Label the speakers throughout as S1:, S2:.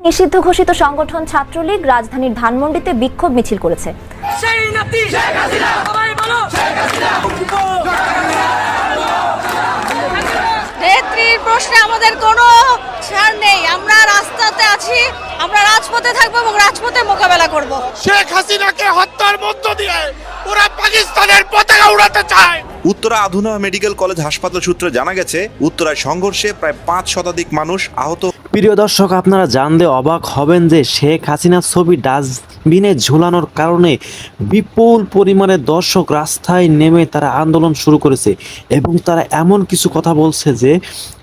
S1: নিষিদ্ধ ঘোষিত সংগঠন ছাত্রলীগ রাজধানীর ধানমন্ডিতে বিক্ষোভ মিছিল করেছে।
S2: নেত্রীর প্রশ্নে আমাদের কোনো ছাড় নেই, আমরা রাস্তাতে আছি, আমরা রাজপথে থাকবো এবং রাজপথে মোকাবেলা করব।
S3: শেখ হাসিনাকে হত্যার মধ্য দিয়ে ওরা পাকিস্তানের পতাকা উড়াতে চায়।
S4: উত্তরা আধুনা মেডিকেল কলেজ হাসপাতাল সূত্রে জানা গেছে, উত্তরায় সংঘর্ষে প্রায় 5 শতাধিক মানুষ আহত।
S5: প্রিয় দর্শক, আপনারা জানলে অবাক হবেন যে শেখ হাসিনার ছবি ডাস্টবিনে ঝুলানোর কারণে বিপুল পরিমাণে দর্শক রাস্তায় নেমে তারা আন্দোলন শুরু করেছে এবং তারা এমন কিছু কথা বলছে যে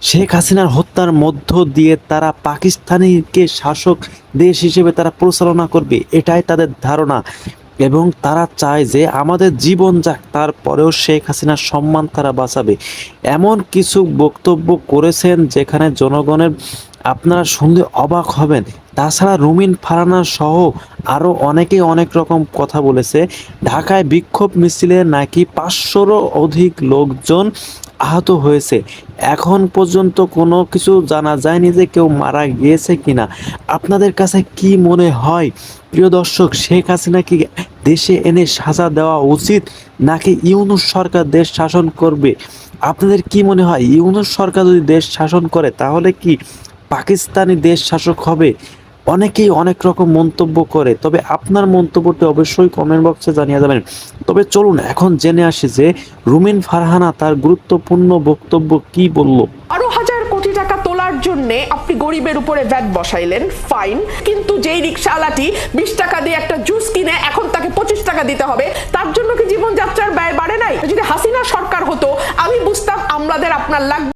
S5: শেখ হাসিনার হত্যার মধ্য দিয়ে তারা পাকিস্তানিকে শাসক দেশ হিসেবে তারা পরিচালনা করবে, এটাই তাদের ধারণা এবং তারা চায় যে আমাদের জীবন যাক, তারপরেও শেখ হাসিনার সম্মান তারা বাঁচাবে। এমন কিছু বক্তব্য করেছেন যেখানে জনগণের আপনারা শুনলে অবাক হবেন। তাছাড়া রুমিন ফারহানা সহ আরও অনেকেই অনেক রকম কথা বলেছে। ঢাকায় বিক্ষোভ মিছিলে নাকি 500রও অধিক লোকজন আহত হয়েছে। এখন পর্যন্ত কোনো কিছু জানা যায়নি যে কেউ মারা গিয়েছে কিনা। আপনাদের কাছে কি মনে হয় প্রিয় দর্শক, শেখ হাসিনা কি দেশে এনে সাজা দেওয়া উচিত নাকি ইউনূস সরকার দেশ শাসন করবে? আপনাদের কি মনে হয়, ইউনূস সরকার যদি দেশ শাসন করে তাহলে কি পাকিস্তানি দেশ শাসক হবে? অনেকেই অনেক রকম মন্তব্য করে, তবে আপনার মন্তব্যটি অবশ্যই কমেন্ট বক্সে জানিয়ে যাবেন। তবে চলুন এখন জেনে আসি যে রুমিন ফারহানা তার গুরুত্বপূর্ণ বক্তব্য কি বলল।
S6: 12,000 কোটি টাকা তোলার জন্য আপনি গরিবের উপরে ভ্যাট বসাইলেন, ফাইন, কিন্তু যেই রিকশাওয়ালাটি 20 টাকা দিয়ে একটা জুস কিনে এখন তাকে 25 টাকা দিতে হবে, তার জন্য কি জীবনযাত্রার ব্যয় বাড়ে নাই? যদি হাসিনা সরকার হতো আমি বুঝতাম আমাদের আপনার লাগবে